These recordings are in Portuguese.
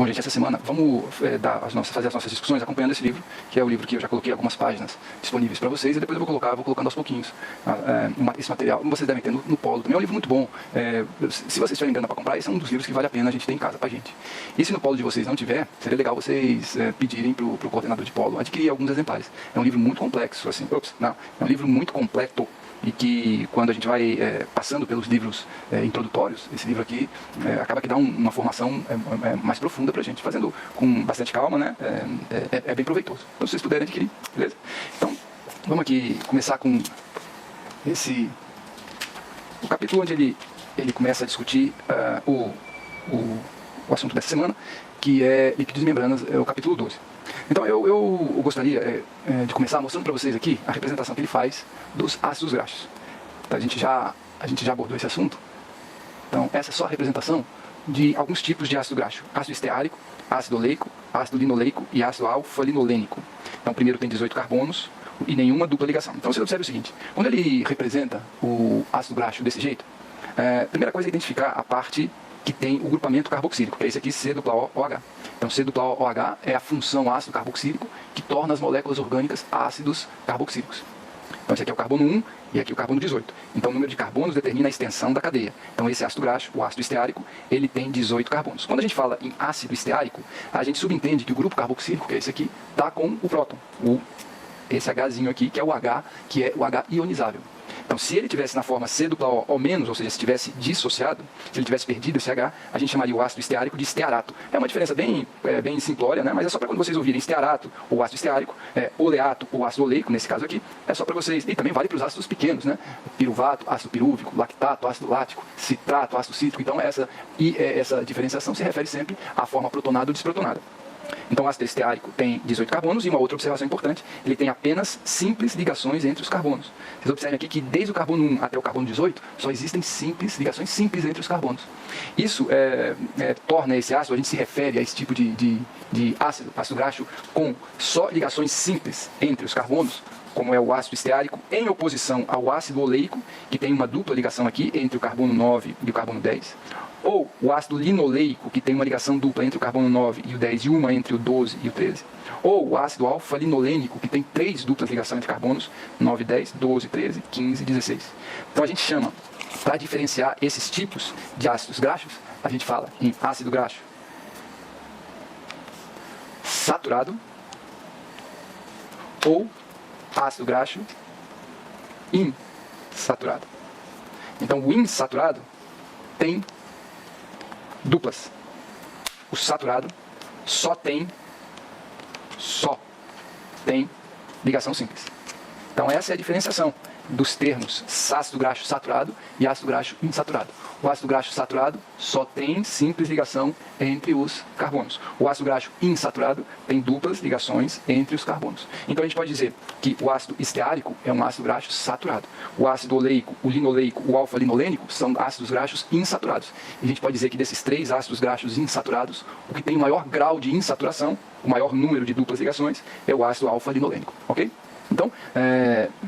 Bom, gente, essa semana vamos fazer as nossas discussões acompanhando esse livro, que é o livro que eu já coloquei algumas páginas disponíveis para vocês, e depois eu vou colocando aos pouquinhos esse material. Vocês devem ter no Polo também, é um livro muito bom. Se vocês estiverem grana para comprar, esse é um dos livros que vale a pena a gente ter em casa pra gente. E se no Polo de vocês não tiver, seria legal vocês pedirem pro coordenador de Polo adquirir alguns exemplares. É um livro muito complexo, assim, é um livro muito completo. E que quando a gente vai passando pelos livros introdutórios, esse livro aqui acaba que dá uma formação mais profunda para a gente, fazendo com bastante calma, né? É bem proveitoso. Então, se vocês puderem adquirir, beleza? Então, vamos aqui começar com o capítulo onde ele começa a discutir o assunto dessa semana, que é lípidos e membranas, é o capítulo 12. Então eu gostaria de começar mostrando para vocês aqui a representação que ele faz dos ácidos graxos. Então, a gente já abordou esse assunto. Então essa é só a representação de alguns tipos de ácido graxo: ácido esteárico, ácido oleico, ácido linoleico e ácido alfa-linolênico. Então o primeiro tem 18 carbonos e nenhuma dupla ligação. Então você observa o seguinte: quando ele representa o ácido graxo desse jeito, a primeira coisa é identificar a parte que tem o grupamento carboxílico, que é esse aqui, C-OH. Então, C-OH é a função ácido carboxílico que torna as moléculas orgânicas ácidos carboxílicos. Então, esse aqui é o carbono 1 e aqui o carbono 18. Então, o número de carbonos determina a extensão da cadeia. Então, esse ácido graxo, o ácido esteárico, ele tem 18 carbonos. Quando a gente fala em ácido esteárico, a gente subentende que o grupo carboxílico, que é esse aqui, está com o próton, esse Hzinho aqui, que é o H, que é o H ionizável. Então, se ele tivesse na forma C-O ou menos, ou seja, se tivesse dissociado, se ele tivesse perdido esse H, a gente chamaria o ácido esteárico de estearato. É uma diferença bem simplória, né? Mas é só para quando vocês ouvirem estearato ou ácido esteárico, oleato ou ácido oleico, nesse caso aqui, é só para vocês, e também vale para os ácidos pequenos, né? Piruvato, ácido pirúvico, lactato, ácido lático, citrato, ácido cítrico. Então, essa diferenciação se refere sempre à forma protonada ou desprotonada. Então, o ácido esteárico tem 18 carbonos, e uma outra observação importante, ele tem apenas simples ligações entre os carbonos. Vocês observem aqui que desde o carbono 1 até o carbono 18, só existem ligações simples entre os carbonos. Isso torna esse ácido, a gente se refere a esse tipo de ácido graxo com só ligações simples entre os carbonos, como é o ácido esteárico, em oposição ao ácido oleico, que tem uma dupla ligação aqui entre o carbono 9 e o carbono 10, ou o ácido linoleico, que tem uma ligação dupla entre o carbono 9 e o 10 e uma entre o 12 e o 13, ou o ácido alfa-linolênico, que tem 3 duplas ligações entre carbonos, 9, 10, 12, 13, 15 e 16. Então a gente chama, para diferenciar esses tipos de ácidos graxos, a gente fala em ácido graxo saturado ou ácido graxo insaturado. Então o insaturado tem duplas. O saturado só tem ligação simples. Então essa é a diferenciação dos termos ácido graxo saturado e ácido graxo insaturado. O ácido graxo saturado só tem simples ligação entre os carbonos. O ácido graxo insaturado tem duplas ligações entre os carbonos. Então a gente pode dizer que o ácido esteárico é um ácido graxo saturado. O ácido oleico, o linoleico, o alfa-linolênico são ácidos graxos insaturados. E a gente pode dizer que desses 3 ácidos graxos insaturados, o que tem o maior grau de insaturação, o maior número de duplas ligações, é o ácido alfa-linolênico. Ok? Então,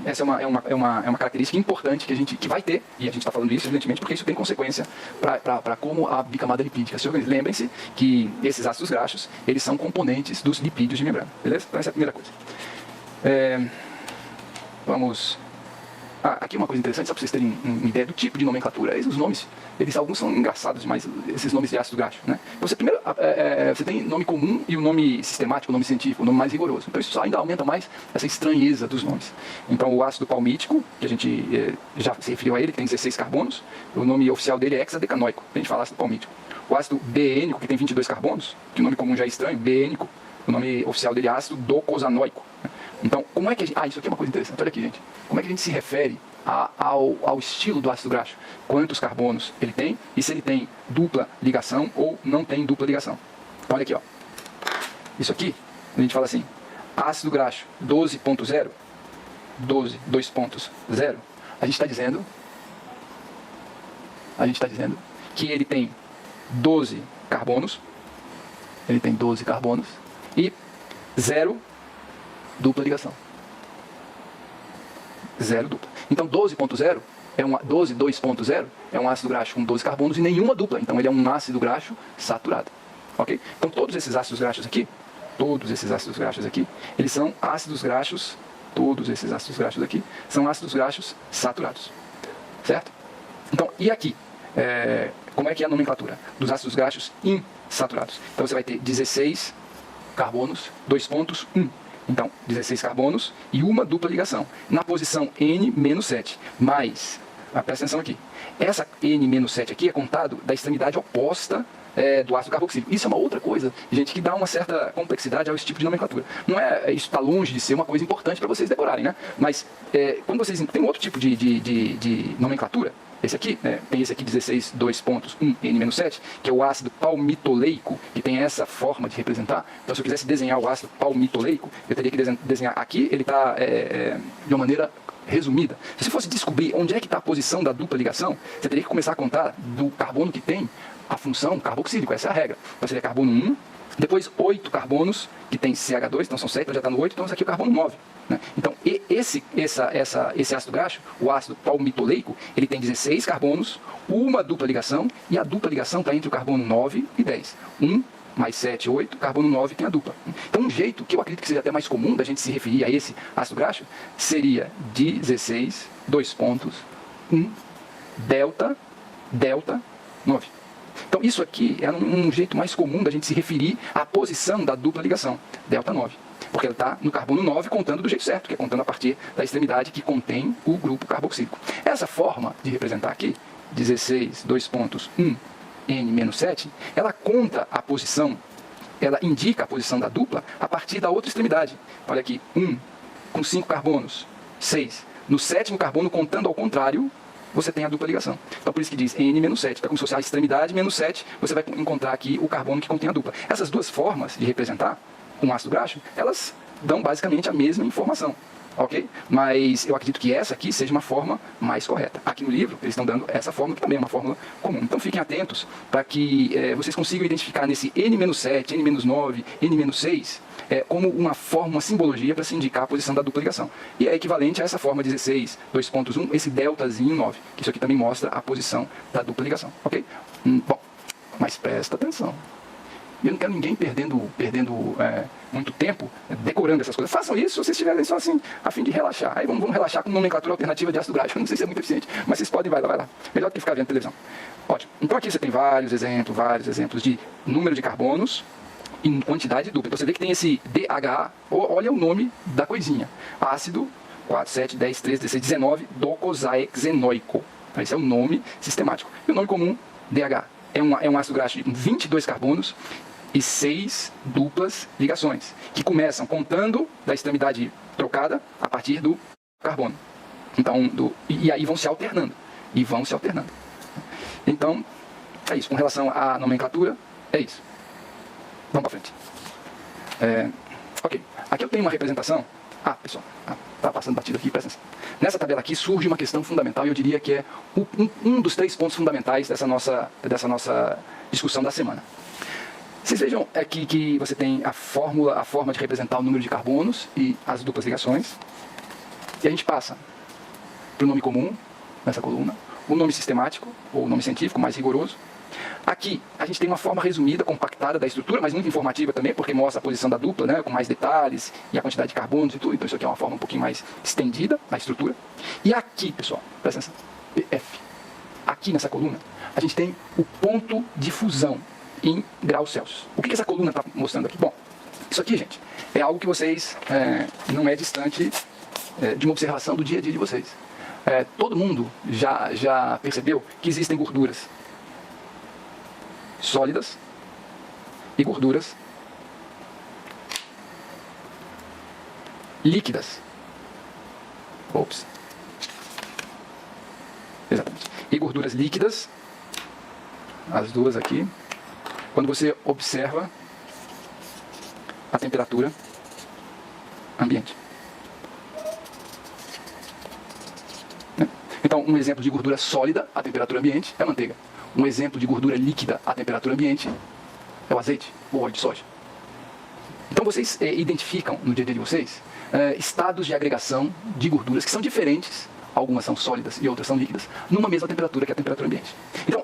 essa é uma característica importante que vai ter, e a gente está falando isso, evidentemente, porque isso tem consequência para como a bicamada lipídica se organiza. Lembrem-se que esses ácidos graxos, eles são componentes dos lipídios de membrana, beleza? Então essa é a primeira coisa. Vamos... aqui uma coisa interessante, só para vocês terem uma ideia do tipo de nomenclatura. Os nomes, alguns são engraçados, mas esses nomes de ácido graxo, né? Então, primeiro, você tem nome comum e o nome sistemático, o nome científico, o nome mais rigoroso. Então isso ainda aumenta mais essa estranheza dos nomes. Então o ácido palmítico, que a gente já se referiu a ele, que tem 16 carbonos, o nome oficial dele é hexadecanoico, a gente fala ácido palmítico. O ácido beênico, que tem 22 carbonos, que o nome comum já é estranho, beênico, o nome oficial dele é ácido docosanoico. Então, como é que a gente... isso aqui é uma coisa interessante, olha aqui, gente. Como é que a gente se refere ao estilo do ácido graxo? Quantos carbonos ele tem e se ele tem dupla ligação ou não tem dupla ligação. Então, olha aqui, ó. Isso aqui, a gente fala assim, ácido graxo 12.0, 12, 2.0, a gente está dizendo que ele tem 12 carbonos, e 0 dupla ligação. 0 dupla. Então 12.0 2.0 é um ácido graxo com 12 carbonos e nenhuma dupla. Então ele é um ácido graxo saturado. ok? Então todos esses ácidos graxos aqui, eles são ácidos graxos, todos esses ácidos graxos aqui, são ácidos graxos saturados, certo? Então, e aqui? Como é que é a nomenclatura dos ácidos graxos insaturados? Então você vai ter 16 carbonos, 2 pontos, 1. Então, 16 carbonos e uma dupla ligação. Na posição N-7. Mas, presta atenção aqui. Essa N-7 aqui é contado da extremidade oposta do ácido carboxílico. Isso é uma outra coisa, gente, que dá uma certa complexidade a esse tipo de nomenclatura. Não é, isso está longe de ser uma coisa importante para vocês decorarem, né? Mas, quando vocês tem outro tipo de nomenclatura, esse aqui, tem esse aqui 16, 2 pontos, 1, N-7, que é o ácido palmitoleico, que tem essa forma de representar. Então, se eu quisesse desenhar o ácido palmitoleico, eu teria que desenhar aqui, ele está de uma maneira resumida. Se você fosse descobrir onde é que está a posição da dupla ligação, você teria que começar a contar do carbono que tem a função carboxílico, essa é a regra. Então, seria carbono 1, depois 8 carbonos, que tem CH2, então são 7, então já está no 8, então esse aqui é o carbono 9. Né? Então, esse ácido graxo, o ácido palmitoleico, ele tem 16 carbonos, uma dupla ligação, e a dupla ligação está entre o carbono 9 e 10. 1 mais 7, 8, carbono 9 tem a dupla. Então, um jeito que eu acredito que seja até mais comum da gente se referir a esse ácido graxo seria 16, 2 pontos, 1, delta, 9. Então, isso aqui é um jeito mais comum da gente se referir à posição da dupla ligação, delta 9. Porque ele está no carbono 9 contando do jeito certo, que é contando a partir da extremidade que contém o grupo carboxílico. Essa forma de representar aqui, 16, 2 pontos, 1, N-7, ela conta a posição, ela indica a posição da dupla a partir da outra extremidade. Olha aqui, 1 com 5 carbonos, 6. No 7º carbono, contando ao contrário, você tem a dupla ligação. Então, por isso que diz N-7. Então, como se fosse a extremidade menos 7, você vai encontrar aqui o carbono que contém a dupla. Essas duas formas de representar um ácido graxo, elas dão basicamente a mesma informação. Ok? Mas eu acredito que essa aqui seja uma forma mais correta. Aqui no livro, eles estão dando essa fórmula, que também é uma fórmula comum. Então, fiquem atentos para que vocês consigam identificar nesse N-7, N-9, N-6, como uma forma, uma simbologia para se indicar a posição da dupla ligação. E é equivalente a essa forma 16, 2.1, esse deltazinho 9, que isso aqui também mostra a posição da dupla ligação. Ok? Bom, mas presta atenção. Eu não quero ninguém perdendo muito tempo decorando essas coisas. Façam isso se vocês estiverem só assim, a fim de relaxar. Aí vamos relaxar com nomenclatura alternativa de ácido graxo. Eu não sei se é muito eficiente, mas vocês podem, vai lá. Melhor do que ficar vendo televisão. Ótimo. Então aqui você tem vários exemplos de número de carbonos em quantidade dupla. Então você vê que tem esse DHA, olha o nome da coisinha. Ácido 4, 7, 10, 13, 16, 19, docosahexenoico. Então, esse é o nome sistemático. E o nome comum, DHA. É um ácido graxo de 22 carbonos e 6 duplas ligações, que começam contando da extremidade trocada a partir do carbono. Então, e aí vão se alternando. Então, é isso. Com relação à nomenclatura, é isso. Vamos para frente. Ok. Aqui eu tenho uma representação. Pessoal, está passando batido aqui, presta atenção. Nessa tabela aqui surge uma questão fundamental, e eu diria que é um dos 3 pontos fundamentais dessa nossa discussão da semana. Vocês vejam aqui que você tem a forma de representar o número de carbonos e as duplas ligações. E a gente passa para o nome comum, nessa coluna, o nome sistemático, ou nome científico mais rigoroso. Aqui a gente tem uma forma resumida, compactada da estrutura, mas muito informativa também, porque mostra a posição da dupla, né, com mais detalhes, e a quantidade de carbonos e tudo. Então isso aqui é uma forma um pouquinho mais estendida da estrutura. E aqui, pessoal, presta atenção, PF. Aqui nessa coluna, a gente tem o ponto de fusão em graus Celsius. O que essa coluna está mostrando aqui? Bom, isso aqui, gente, é algo que vocês não é distante de uma observação do dia a dia de vocês. Todo mundo já percebeu que existem gorduras sólidas e gorduras líquidas. Exatamente. E gorduras líquidas, as duas aqui, quando você observa a temperatura ambiente. Então, um exemplo de gordura sólida à temperatura ambiente é a manteiga. Um exemplo de gordura líquida à temperatura ambiente é o azeite, ou óleo de soja. Então vocês identificam no dia a dia de vocês estados de agregação de gorduras que são diferentes algumas são sólidas e outras são líquidas, numa mesma temperatura, que é a temperatura ambiente. Então,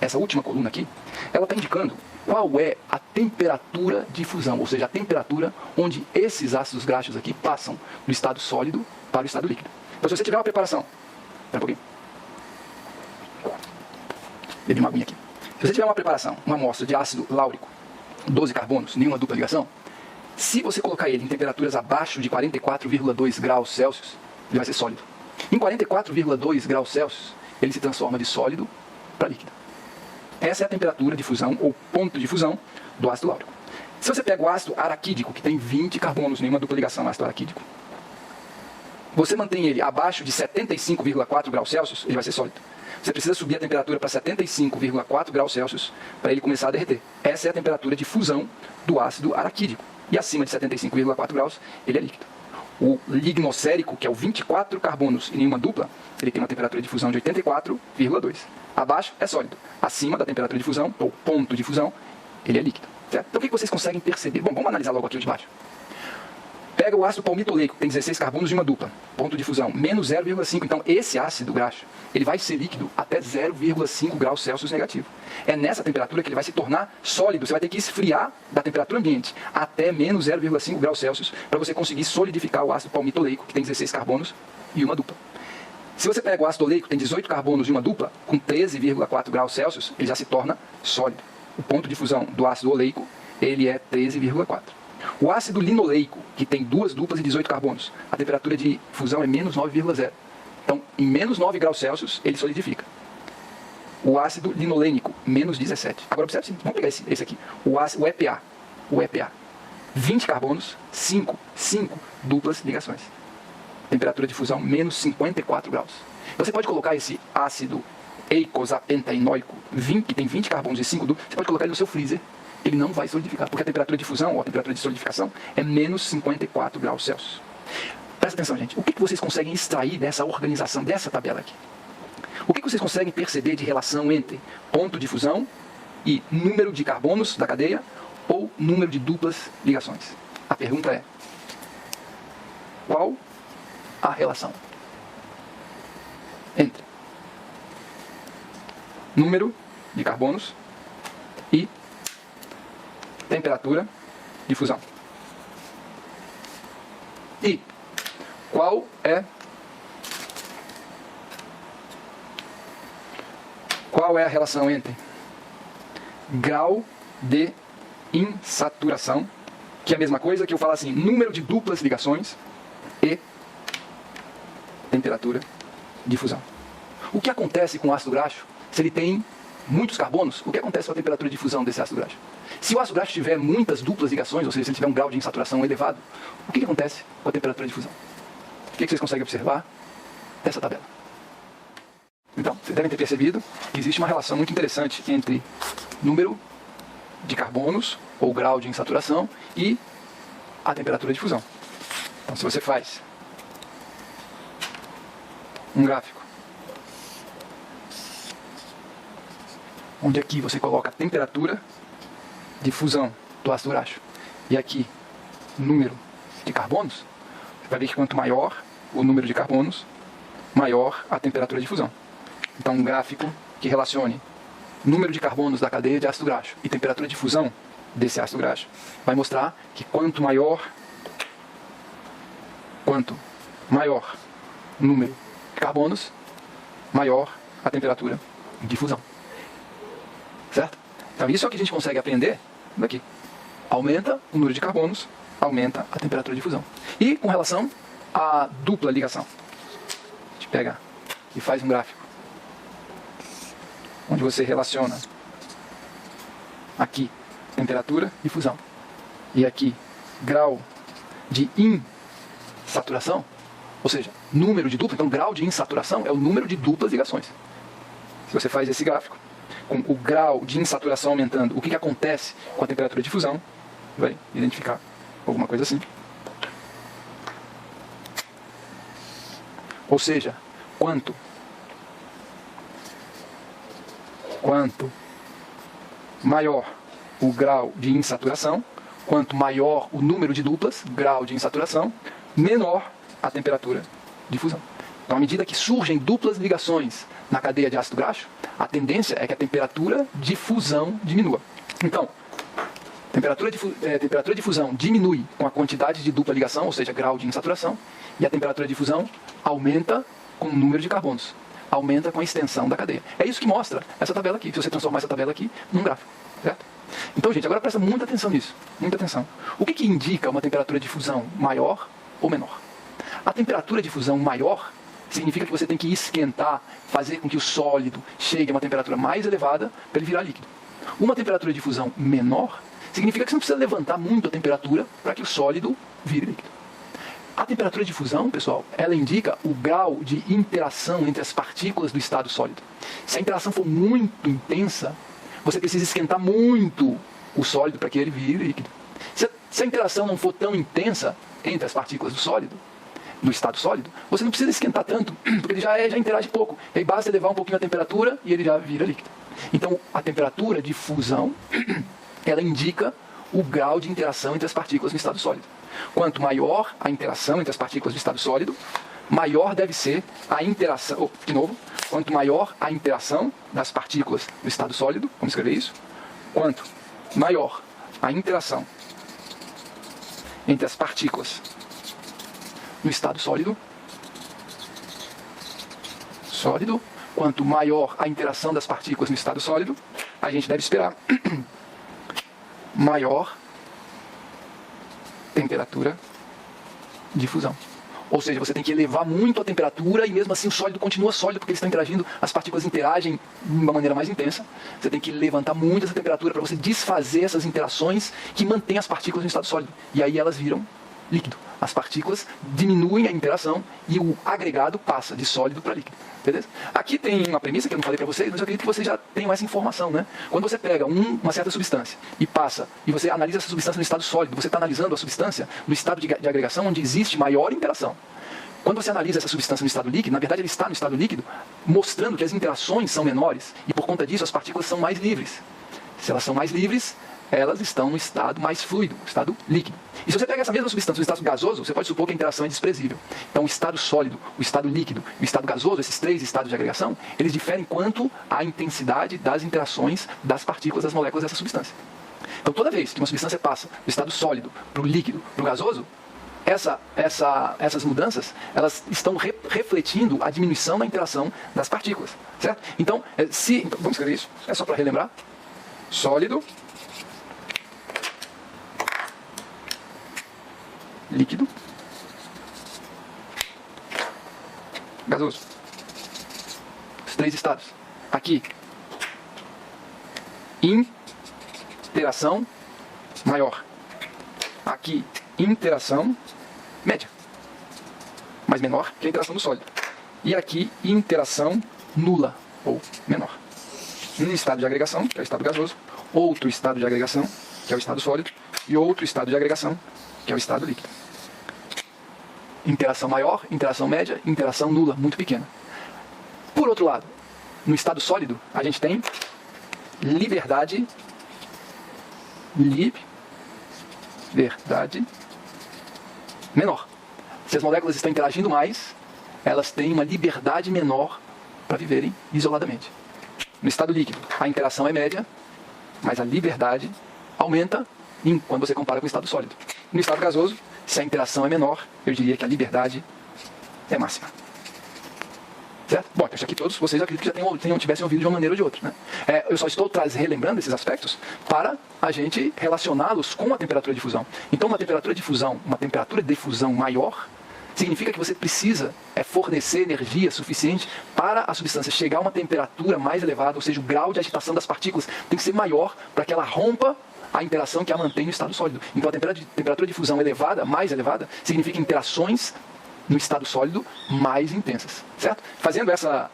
essa última coluna aqui, ela está indicando qual é a temperatura de fusão, ou seja, a temperatura onde esses ácidos graxos aqui passam do estado sólido para o estado líquido. Então, se você tiver uma preparação, espera um pouquinho, bebi uma aguinha aqui. Se você tiver uma preparação, uma amostra de ácido láurico, 12 carbonos, nenhuma dupla ligação, se você colocar ele em temperaturas abaixo de 44,2 graus Celsius, ele vai ser sólido. Em 44,2 graus Celsius, ele se transforma de sólido para líquido. Essa é a temperatura de fusão, ou ponto de fusão, do ácido láurico. Se você pega o ácido araquídico, que tem 20 carbonos, nenhuma dupla ligação, ácido araquídico, você mantém ele abaixo de 75,4 graus Celsius, ele vai ser sólido. Você precisa subir a temperatura para 75,4 graus Celsius para ele começar a derreter. Essa é a temperatura de fusão do ácido araquídico. E acima de 75,4 graus, ele é líquido. O lignocérico, que é o 24 carbonos e nenhuma dupla, ele tem uma temperatura de fusão de 84,2. Abaixo é sólido. Acima da temperatura de fusão, ou ponto de fusão, ele é líquido. Certo? Então o que vocês conseguem perceber? Bom, vamos analisar logo aqui o de baixo. Pega o ácido palmitoleico, que tem 16 carbonos e uma dupla, ponto de fusão, menos 0,5. Então, esse ácido graxo, ele vai ser líquido até 0,5 graus Celsius negativo. É nessa temperatura que ele vai se tornar sólido. Você vai ter que esfriar da temperatura ambiente até menos 0,5 graus Celsius para você conseguir solidificar o ácido palmitoleico, que tem 16 carbonos e uma dupla. Se você pega o ácido oleico, que tem 18 carbonos e uma dupla, com 13,4 graus Celsius, ele já se torna sólido. O ponto de fusão do ácido oleico, ele é 13,4. O ácido linoleico, que tem duas duplas e 18 carbonos, a temperatura de fusão é menos 9,0. Então, em menos 9 graus Celsius, ele solidifica. O ácido linolênico, menos 17. Agora, observe, vamos pegar esse aqui. O EPA. 20 carbonos, 5 duplas ligações. Temperatura de fusão, menos 54 graus. Você pode colocar esse ácido eicosapentaenoico, que tem 20 carbonos e 5 duplas, você pode colocar ele no seu freezer. Ele não vai solidificar, porque a temperatura de fusão, ou a temperatura de solidificação, é menos 54 graus Celsius. Presta atenção, gente. O que vocês conseguem extrair dessa organização, dessa tabela aqui? O que vocês conseguem perceber de relação entre ponto de fusão e número de carbonos da cadeia ou número de duplas ligações? A pergunta é: qual a relação entre número de carbonos e temperatura de fusão? E qual é a relação entre grau de insaturação, que é a mesma coisa que eu falar assim, número de duplas ligações, e temperatura de fusão? O que acontece com o ácido graxo se ele tem muitos carbonos? O que acontece com a temperatura de fusão desse ácido graxo? Se o ácido graxo tiver muitas duplas ligações, ou seja, se ele tiver um grau de insaturação elevado, o que acontece com a temperatura de fusão? O que vocês conseguem observar dessa tabela? Então, vocês devem ter percebido que existe uma relação muito interessante entre número de carbonos, ou grau de insaturação, e a temperatura de fusão. Então, se você faz um gráfico onde aqui você coloca a temperatura de fusão do ácido graxo e aqui número de carbonos, você vai ver que quanto maior o número de carbonos, maior a temperatura de fusão. Então, um gráfico que relacione número de carbonos da cadeia de ácido graxo e temperatura de fusão desse ácido graxo vai mostrar que quanto maior o número de carbonos, maior a temperatura de fusão. Certo? Então, isso é o que a gente consegue aprender daqui. Aumenta o número de carbonos, aumenta a temperatura de fusão. E com relação à dupla ligação, a gente pega e faz um gráfico onde você relaciona aqui temperatura de fusão e aqui grau de insaturação, ou seja, número de dupla. Então, grau de insaturação é o número de duplas ligações. Se você faz esse gráfico com o grau de insaturação aumentando, o que acontece com a temperatura de fusão, vai identificar alguma coisa assim. Ou seja, quanto maior o grau de insaturação, quanto maior o número de duplas, grau de insaturação, menor a temperatura de fusão. Então, à medida que surgem duplas ligações na cadeia de ácido graxo, a tendência é que a temperatura de fusão diminua. Então, temperatura de fusão diminui com a quantidade de dupla ligação, ou seja, grau de insaturação, e a temperatura de fusão aumenta com o número de carbonos, aumenta com a extensão da cadeia. É isso que mostra essa tabela aqui, se você transformar essa tabela aqui num gráfico, certo? Então, gente, agora presta muita atenção nisso, muita atenção. O que indica uma temperatura de fusão maior ou menor? A temperatura de fusão maior significa que você tem que esquentar, fazer com que o sólido chegue a uma temperatura mais elevada para ele virar líquido. Uma temperatura de fusão menor significa que você não precisa levantar muito a temperatura para que o sólido vire líquido. A temperatura de fusão, pessoal, ela indica o grau de interação entre as partículas do estado sólido. Se a interação for muito intensa, você precisa esquentar muito o sólido para que ele vire líquido. Se a interação não for tão intensa entre as partículas do sólido, do estado sólido, você não precisa esquentar tanto, porque ele já interage pouco. E aí basta elevar um pouquinho a temperatura e ele já vira líquido. Então, a temperatura de fusão, ela indica o grau de interação entre as partículas no estado sólido. Quanto maior a interação entre as partículas do estado sólido, maior deve ser a interação... quanto maior a interação das partículas do estado sólido, vamos escrever isso, quanto maior a interação entre as partículas no estado sólido, quanto maior a interação das partículas no estado sólido, a gente deve esperar maior temperatura de fusão. Ou seja, você tem que elevar muito a temperatura e mesmo assim o sólido continua sólido porque eles estão interagindo, as partículas interagem de uma maneira mais intensa. Você tem que levantar muito essa temperatura para você desfazer essas interações que mantêm as partículas no estado sólido. E aí elas viram líquido. As partículas diminuem a interação e o agregado passa de sólido para líquido. Beleza? Aqui tem uma premissa que eu não falei para vocês, mas eu acredito que vocês já tenham essa informação, né? Quando você pega uma certa substância e passa, e você analisa essa substância no estado sólido, você está analisando a substância no estado de agregação onde existe maior interação. Quando você analisa essa substância no estado líquido, na verdade ele está no estado líquido, mostrando que as interações são menores e por conta disso as partículas são mais livres. Se elas são mais livres, elas estão no estado mais fluido, estado líquido. E se você pega essa mesma substância no estado gasoso, você pode supor que a interação é desprezível. Então o estado sólido, o estado líquido e o estado gasoso, esses três estados de agregação, eles diferem quanto à intensidade das interações das partículas, das moléculas dessa substância. Então toda vez que uma substância passa do estado sólido para o líquido, para o gasoso, essas mudanças, elas estão refletindo a diminuição da interação das partículas, certo? Então, vamos escrever isso, é só para relembrar. Sólido, líquido, gasoso. Os três estados. Aqui, interação maior. Aqui, interação média, mas menor que a interação do sólido. E aqui, interação nula, ou menor. Um estado de agregação, que é o estado gasoso, outro estado de agregação, que é o estado sólido, e outro estado de agregação, que é o estado líquido. Interação maior, interação média, interação nula, muito pequena. Por outro lado, no estado sólido, a gente tem liberdade menor. Se as moléculas estão interagindo mais, elas têm uma liberdade menor para viverem isoladamente. No estado líquido, a interação é média, mas a liberdade aumenta quando você compara com o estado sólido. No estado gasoso, se a interação é menor, eu diria que a liberdade é máxima. Certo? Bom, acho que todos vocês acredito que já tivessem ouvido de uma maneira ou de outra, né? Eu só estou relembrando esses aspectos para a gente relacioná-los com a temperatura de fusão. Então, uma temperatura de fusão maior, significa que você precisa fornecer energia suficiente para a substância chegar a uma temperatura mais elevada, ou seja, o grau de agitação das partículas tem que ser maior para que ela rompa a interação que a mantém no estado sólido. Então, a temperatura de fusão mais elevada, significa interações no estado sólido mais intensas, certo? Fazendo a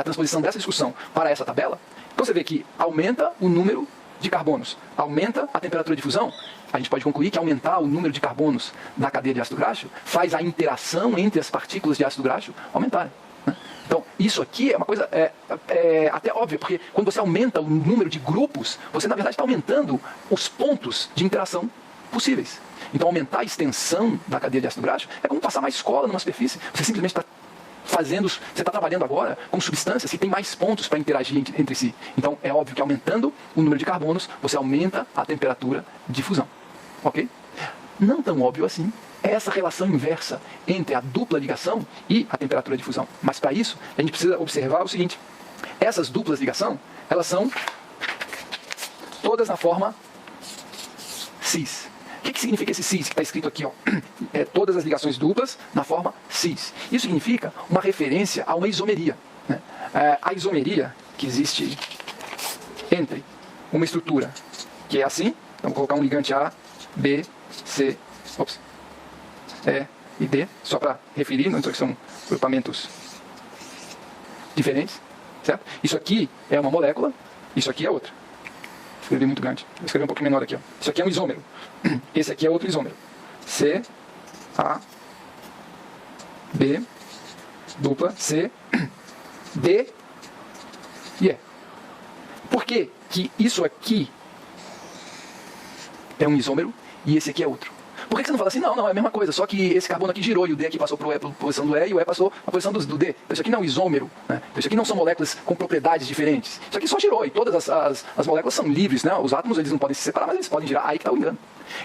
transposição dessa discussão para essa tabela, então você vê que aumenta o número de carbonos, aumenta a temperatura de fusão, a gente pode concluir que aumentar o número de carbonos na cadeia de ácido graxo faz a interação entre as partículas de ácido graxo aumentarem. Né? Então, isso aqui é uma coisa até óbvia, porque quando você aumenta o número de grupos, você na verdade está aumentando os pontos de interação possíveis. Então, aumentar a extensão da cadeia de ácido graxo é como passar mais cola numa superfície. Você simplesmente está você está trabalhando agora com substâncias que têm mais pontos para interagir entre si. Então, é óbvio que aumentando o número de carbonos, você aumenta a temperatura de fusão. Ok? Não tão óbvio assim é essa relação inversa entre a dupla ligação e a temperatura de fusão. Mas para isso, a gente precisa observar o seguinte. Essas duplas ligação, elas são todas na forma cis. O que significa esse cis que está escrito aqui? Ó? Todas as ligações duplas na forma cis. Isso significa uma referência a uma isomeria. Né? A isomeria que existe entre uma estrutura que é assim, então vou colocar um ligante A, B, C, E e D, só para referir, não que são grupamentos diferentes, certo? Isso aqui é uma molécula, isso aqui é outra. Escrevi muito grande, vou escrever um pouquinho menor aqui. Ó. Isso aqui é um isômero, esse aqui é outro isômero. C, A, B, dupla, C, D e E. Por que que isso aqui é um isômero e esse aqui é outro? Por que você não fala assim, não, é a mesma coisa, só que esse carbono aqui girou e o D aqui passou para a posição do E e o E passou para a posição do D. Então, isso aqui não é um isômero, né? Isso aqui não são moléculas com propriedades diferentes. Isso aqui só girou e todas as moléculas são livres, né? Os átomos eles não podem se separar, mas eles podem girar. Aí que está o engano.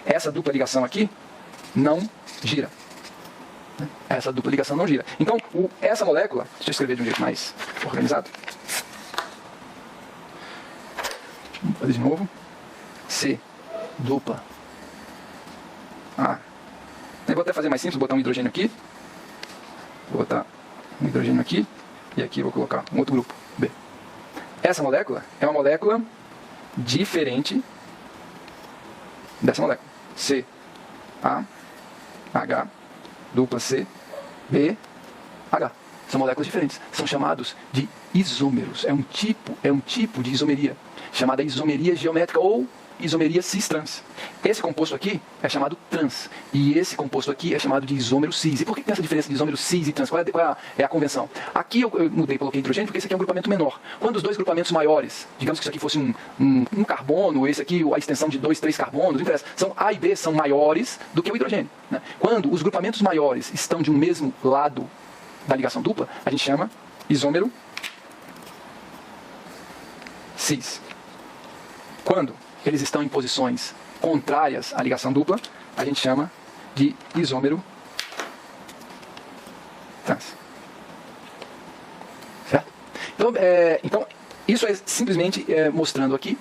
Essa dupla ligação aqui não gira. Essa dupla ligação não gira. Então, essa molécula, deixa eu escrever de um jeito mais organizado. Vamos fazer de novo. C, dupla. Eu vou até fazer mais simples, vou botar um hidrogênio aqui. Vou botar um hidrogênio aqui. E aqui eu vou colocar um outro grupo, B. Essa molécula é uma molécula diferente dessa molécula. C, A, H, dupla C, B, H. São moléculas diferentes. São chamados de isômeros. É um tipo de isomeria, chamada isomeria geométrica ou isomeria cis-trans. Esse composto aqui é chamado trans. E esse composto aqui é chamado de isômero cis. E por que tem essa diferença de isômero cis e trans? Qual é a convenção? Aqui eu mudei, coloquei hidrogênio, porque esse aqui é um grupamento menor. Quando os dois grupamentos maiores, digamos que isso aqui fosse um carbono, esse aqui a extensão de 2, 3 carbonos, não interessa, são A e B são maiores do que o hidrogênio. Né? Quando os grupamentos maiores estão de um mesmo lado da ligação dupla, a gente chama isômero cis. Quando eles estão em posições contrárias à ligação dupla, a gente chama de isômero trans. Certo? Então isso é simplesmente mostrando aqui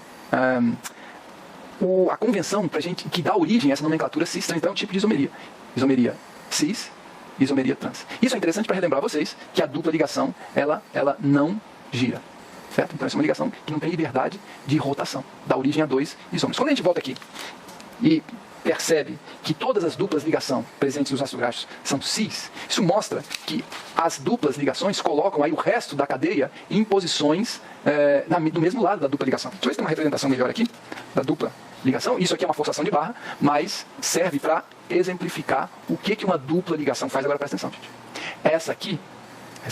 a convenção pra gente, que dá origem a essa nomenclatura cis-trans. Então é um tipo de isomeria. Isomeria cis, isomeria trans. Isso é interessante para relembrar vocês que a dupla ligação ela não gira. Certo? Então essa é uma ligação que não tem liberdade de rotação, dá origem a dois isômeros. Quando a gente volta aqui e percebe que todas as duplas ligação presentes nos ácidos graxos são cis, isso mostra que as duplas ligações colocam aí o resto da cadeia em posições do mesmo lado da dupla ligação. Deixa eu ver se tem uma representação melhor aqui da dupla ligação. Isso aqui é uma forçação de barra, mas serve para exemplificar o que uma dupla ligação faz. Agora presta atenção, gente. Essa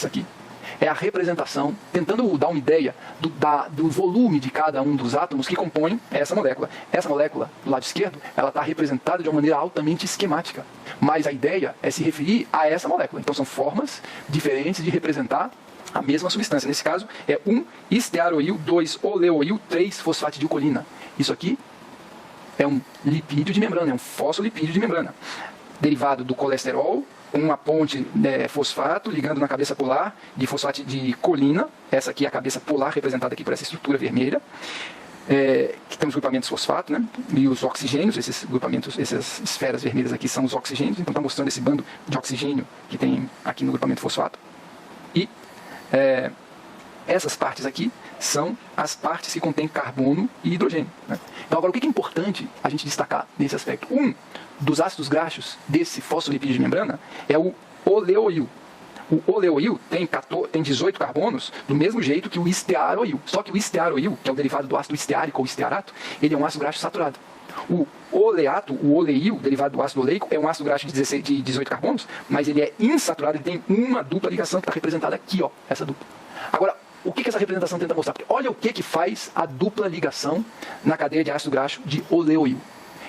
aqui é a representação, tentando dar uma ideia do volume de cada um dos átomos que compõem essa molécula. Essa molécula, do lado esquerdo, ela está representada de uma maneira altamente esquemática. Mas a ideia é se referir a essa molécula. Então são formas diferentes de representar a mesma substância. Nesse caso, é 1 estearoil, 2 oleoil, 3 fosfatidilcolina. Isso aqui é um lipídio de membrana, é um fosfolipídio de membrana. Derivado do colesterol, uma ponte fosfato ligando na cabeça polar de fosfato de colina. Essa aqui é a cabeça polar representada aqui por essa estrutura vermelha. Que tem os grupamentos fosfato, né? E os oxigênios, esses grupamentos, essas esferas vermelhas aqui são os oxigênios. Então está mostrando esse bando de oxigênio que tem aqui no grupamento fosfato. E essas partes aqui são as partes que contêm carbono e hidrogênio. Né? Então agora o que é importante a gente destacar nesse aspecto? Um dos ácidos graxos desse fosfolipídio de membrana é o oleoil. O oleoil tem 18 carbonos do mesmo jeito que o estearoil. Só que o estearoil, que é o derivado do ácido esteárico ou estearato, ele é um ácido graxo saturado. O oleato, o oleil, derivado do ácido oleico, é um ácido graxo de 18 carbonos, mas ele é insaturado, ele tem uma dupla ligação que está representada aqui, ó, essa dupla. Agora, o que essa representação tenta mostrar? Porque olha o que faz a dupla ligação na cadeia de ácido graxo de oleoil.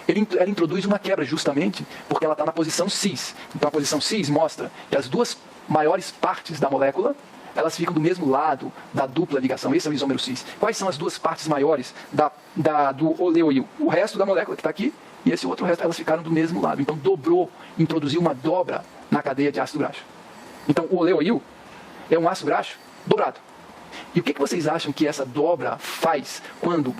ela introduz uma quebra justamente porque ela está na posição cis. Então a posição cis mostra que as duas maiores partes da molécula, elas ficam do mesmo lado da dupla ligação. Esse é o isômero cis. Quais são as duas partes maiores do oleoil? O resto da molécula que está aqui e esse outro resto, elas ficaram do mesmo lado. Então dobrou, introduziu uma dobra na cadeia de ácido graxo. Então o oleoil é um ácido graxo dobrado. E o que vocês acham que essa dobra faz quando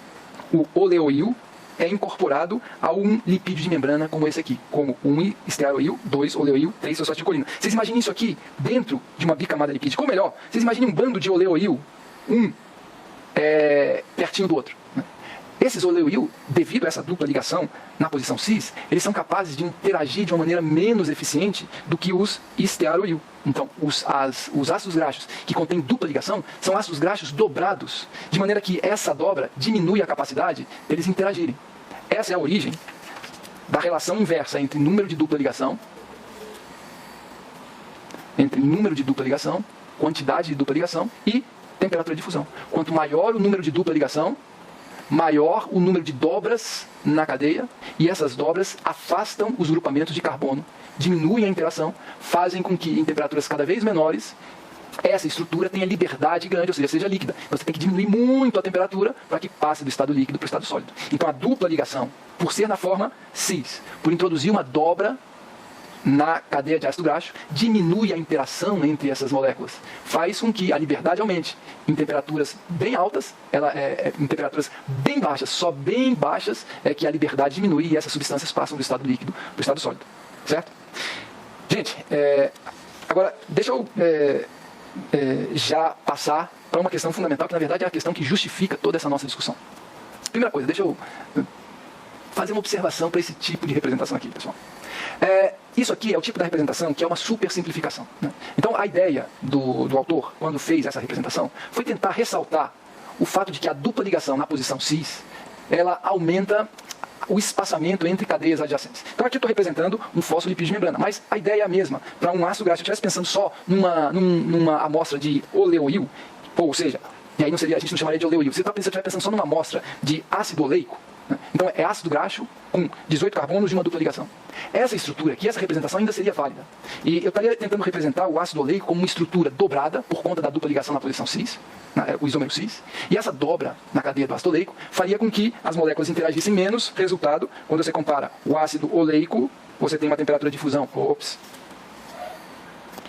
o oleoil é incorporado a um lipídio de membrana como esse aqui, como 1 estearoil, 2 oleoil, 3 fosfatidilcolina. Vocês imaginem isso aqui dentro de uma bicamada lipídica, ou melhor, vocês imaginem um bando de oleoil, pertinho do outro. Né? Esses oleoil, devido a essa dupla ligação na posição cis, eles são capazes de interagir de uma maneira menos eficiente do que os estearoil. Então, os ácidos graxos que contêm dupla ligação são ácidos graxos dobrados, de maneira que essa dobra diminui a capacidade deles interagirem. Essa é a origem da relação inversa entre número de dupla ligação, quantidade de dupla ligação e temperatura de fusão. Quanto maior o número de dupla ligação, maior o número de dobras na cadeia, e essas dobras afastam os grupamentos de carbono, diminuem a interação, fazem com que em temperaturas cada vez menores essa estrutura tenha liberdade grande, ou seja líquida. Então, você tem que diminuir muito a temperatura para que passe do estado líquido para o estado sólido. Então a dupla ligação, por ser na forma cis, por introduzir uma dobra na cadeia de ácido graxo, diminui a interação entre essas moléculas. Faz com que a liberdade aumente. Em temperaturas bem altas, em temperaturas bem baixas, só bem baixas, é que a liberdade diminui e essas substâncias passam do estado líquido para o estado sólido. Certo? Gente, agora deixa eu já passar para uma questão fundamental, que na verdade é a questão que justifica toda essa nossa discussão. Primeira coisa, deixa eu fazer uma observação para esse tipo de representação aqui, pessoal. Isso aqui é o tipo da representação que é uma super simplificação. Né? Então a ideia do autor, quando fez essa representação, foi tentar ressaltar o fato de que a dupla ligação na posição cis, ela aumenta o espaçamento entre cadeias adjacentes. Então aqui eu estou representando um fosfolipídio de membrana, mas a ideia é a mesma. Para um ácido graxo, se eu estivesse pensando só numa amostra de oleoil, ou seja, e aí não seria, a gente não chamaria de oleoil, se eu estiver pensando só numa amostra de ácido oleico, né? Então é ácido graxo com 18 carbonos de uma dupla ligação. Essa estrutura aqui, essa representação ainda seria válida. E eu estaria tentando representar o ácido oleico como uma estrutura dobrada por conta da dupla ligação na posição cis, o isômero cis, e essa dobra na cadeia do ácido oleico faria com que as moléculas interagissem menos. Resultado, quando você compara o ácido oleico, você tem uma temperatura de fusão.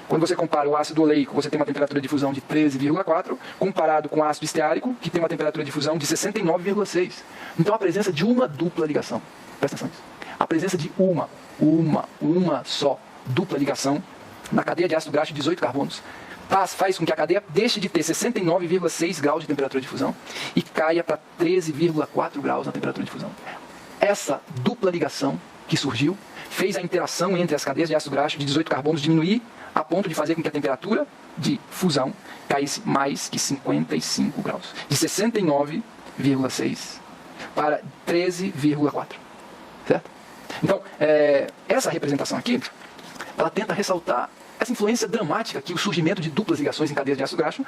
Quando você compara o ácido oleico, você tem uma temperatura de fusão de 13,4, comparado com o ácido esteárico, que tem uma temperatura de fusão de 69,6. Então a presença de uma dupla ligação, presta atenção nisso, a presença de uma só dupla ligação na cadeia de ácido graxo de 18 carbonos, faz com que a cadeia deixe de ter 69,6 graus de temperatura de fusão e caia para 13,4 graus na temperatura de fusão. Essa dupla ligação que surgiu fez a interação entre as cadeias de ácido graxo de 18 carbonos diminuir a ponto de fazer com que a temperatura de fusão caísse mais que 55 graus. De 69,6 para 13,4. Certo? Então, essa representação aqui, ela tenta ressaltar essa influência dramática que o surgimento de duplas ligações em cadeias de ácido graxo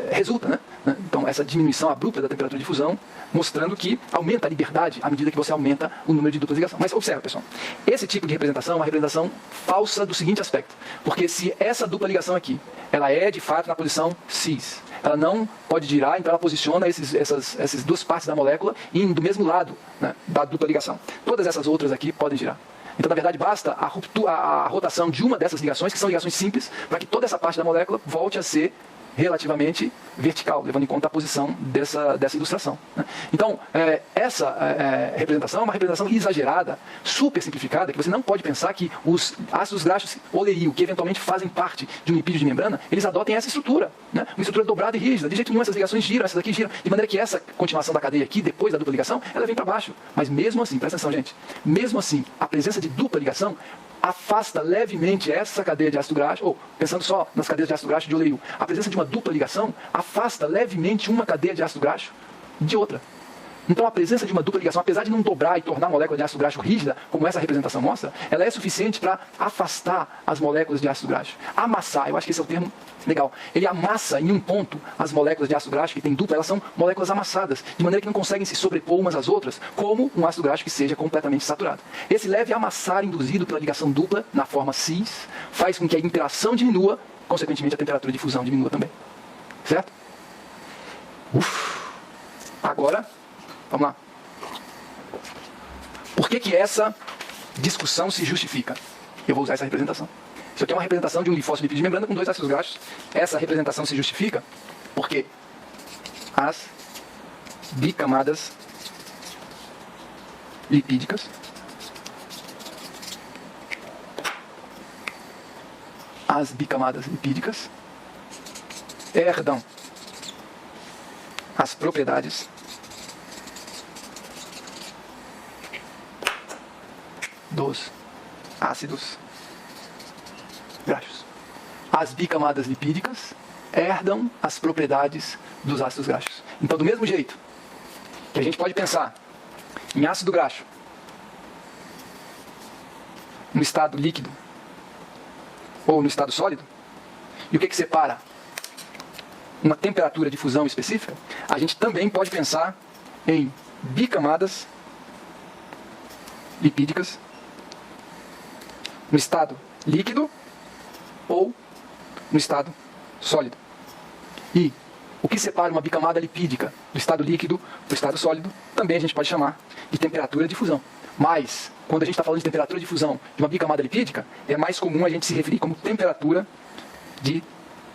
resulta, né? Então, essa diminuição abrupta da temperatura de fusão, mostrando que aumenta a liberdade à medida que você aumenta o número de duplas ligações. Mas observa, pessoal, esse tipo de representação é uma representação falsa do seguinte aspecto. Porque se essa dupla ligação aqui, ela é de fato na posição cis, ela não pode girar, então ela posiciona essas duas partes da molécula do mesmo lado, né, da dupla ligação. Todas essas outras aqui podem girar. Então, na verdade, basta a rotação de uma dessas ligações, que são ligações simples, para que toda essa parte da molécula volte a ser relativamente vertical, levando em conta a posição dessa ilustração. Né? Então, essa representação é uma representação exagerada, super simplificada, que você não pode pensar que os ácidos graxos oleoil, que eventualmente fazem parte de um lipídio de membrana, eles adotem essa estrutura, né? Uma estrutura dobrada e rígida. De jeito nenhum, essas ligações giram, essas aqui giram, de maneira que essa continuação da cadeia aqui, depois da dupla ligação, ela vem para baixo. Mas mesmo assim, presta atenção, gente, mesmo assim, a presença de dupla ligação afasta levemente essa cadeia de ácido graxo, ou pensando só nas cadeias de ácido graxo de oleoil, a presença de uma dupla ligação afasta levemente uma cadeia de ácido graxo de outra. Então a presença de uma dupla ligação, apesar de não dobrar e tornar a molécula de ácido graxo rígida, como essa representação mostra, ela é suficiente para afastar as moléculas de ácido graxo. Amassar, eu acho que esse é o termo legal. Ele amassa em um ponto as moléculas de ácido graxo que tem dupla, elas são moléculas amassadas, de maneira que não conseguem se sobrepor umas às outras, como um ácido graxo que seja completamente saturado. Esse leve amassar induzido pela ligação dupla, na forma cis, faz com que a interação diminua, consequentemente a temperatura de fusão diminua também. Certo? Agora, vamos lá. Por que essa discussão se justifica? Eu vou usar essa representação. Isso aqui é uma representação de um linfósfilipídio de membrana com 2 ácidos graxos. Essa representação se justifica porque as bicamadas lipídicas herdam as propriedades dos ácidos graxos. As bicamadas lipídicas herdam as propriedades dos ácidos graxos. Então, do mesmo jeito que a gente pode pensar em ácido graxo no estado líquido ou no estado sólido, e o que separa uma temperatura de fusão específica, a gente também pode pensar em bicamadas lipídicas no estado líquido ou no estado sólido. E o que separa uma bicamada lipídica do estado líquido do estado sólido, também a gente pode chamar de temperatura de fusão. Mas, quando a gente está falando de temperatura de fusão de uma bicamada lipídica, é mais comum a gente se referir como temperatura de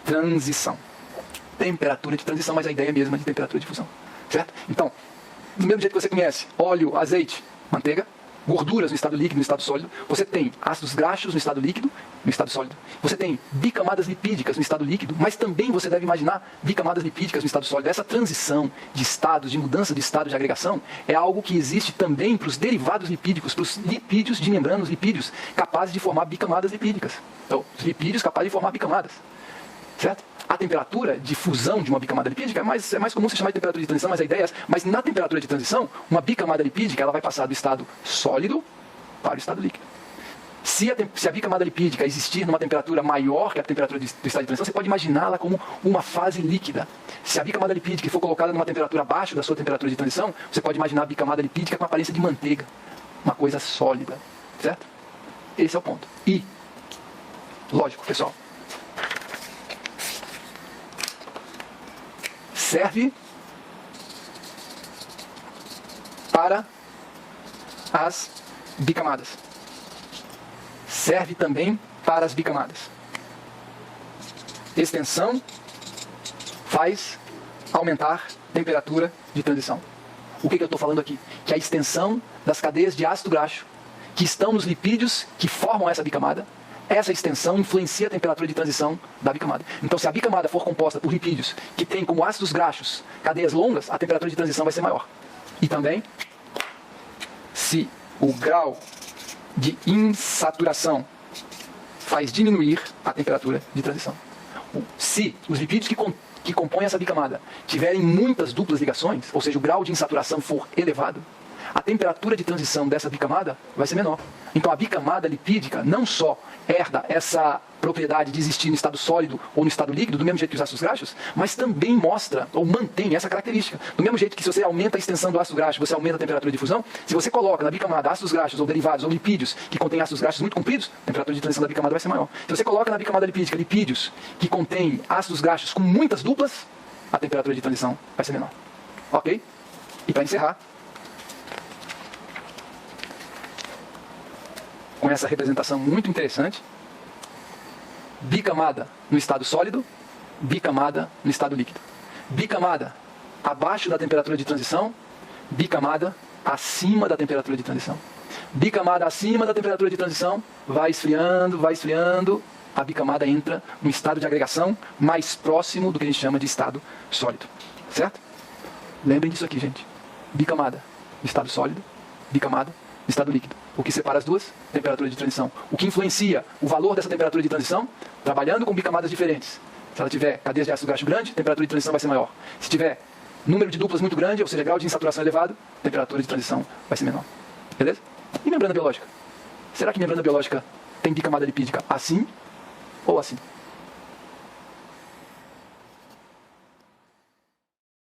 transição. Temperatura de transição, mas a ideia é mesma de temperatura de fusão. Certo? Então, do mesmo jeito que você conhece óleo, azeite, manteiga, gorduras no estado líquido, no estado sólido, você tem ácidos graxos no estado líquido, no estado sólido. Você tem bicamadas lipídicas no estado líquido, mas também você deve imaginar bicamadas lipídicas no estado sólido. Essa transição de estados, de mudança de estado de agregação, é algo que existe também para os derivados lipídicos, para os lipídios de membrana, os lipídios capazes de formar bicamadas lipídicas. Então, os lipídios capazes de formar bicamadas. Certo? A temperatura de fusão de uma bicamada lipídica é mais comum se chamar de temperatura de transição, mas a ideia é essa. Mas na temperatura de transição, uma bicamada lipídica ela vai passar do estado sólido para o estado líquido. Se a bicamada lipídica existir numa temperatura maior que a temperatura do estado de transição, você pode imaginá-la como uma fase líquida. Se a bicamada lipídica for colocada numa temperatura abaixo da sua temperatura de transição, você pode imaginar a bicamada lipídica com aparência de manteiga. Uma coisa sólida. Certo? Esse é o ponto. E, lógico, pessoal, serve para as bicamadas. Serve também para as bicamadas. Extensão faz aumentar temperatura de transição. O que eu estou falando aqui? Que a extensão das cadeias de ácido graxo que estão nos lipídios que formam essa bicamada, essa extensão influencia a temperatura de transição da bicamada. Então, se a bicamada for composta por lipídios que têm como ácidos graxos cadeias longas, a temperatura de transição vai ser maior. E também, se o grau de insaturação faz diminuir a temperatura de transição. Se os lipídios que compõem essa bicamada tiverem muitas duplas ligações, ou seja, o grau de insaturação for elevado, a temperatura de transição dessa bicamada vai ser menor. Então a bicamada lipídica não só herda essa propriedade de existir no estado sólido ou no estado líquido, do mesmo jeito que os ácidos graxos, mas também mostra ou mantém essa característica. Do mesmo jeito que se você aumenta a extensão do ácido graxo, você aumenta a temperatura de fusão, se você coloca na bicamada ácidos graxos ou derivados ou lipídios que contêm ácidos graxos muito compridos, a temperatura de transição da bicamada vai ser maior. Se você coloca na bicamada lipídica lipídios que contêm ácidos graxos com muitas duplas, a temperatura de transição vai ser menor. Ok? E para encerrar, com essa representação muito interessante, bicamada no estado sólido, bicamada no estado líquido. Bicamada abaixo da temperatura de transição, bicamada acima da temperatura de transição. Bicamada acima da temperatura de transição, vai esfriando, a bicamada entra num estado de agregação mais próximo do que a gente chama de estado sólido. Certo? Lembrem disso aqui, gente. Bicamada no estado sólido, bicamada no estado líquido. O que separa as duas? Temperatura de transição. O que influencia o valor dessa temperatura de transição? Trabalhando com bicamadas diferentes. Se ela tiver cadeias de ácido graxo grande, a temperatura de transição vai ser maior. Se tiver número de duplas muito grande, ou seja, grau de insaturação elevado, temperatura de transição vai ser menor. Beleza? E membrana biológica? Será que membrana biológica tem bicamada lipídica assim ou assim?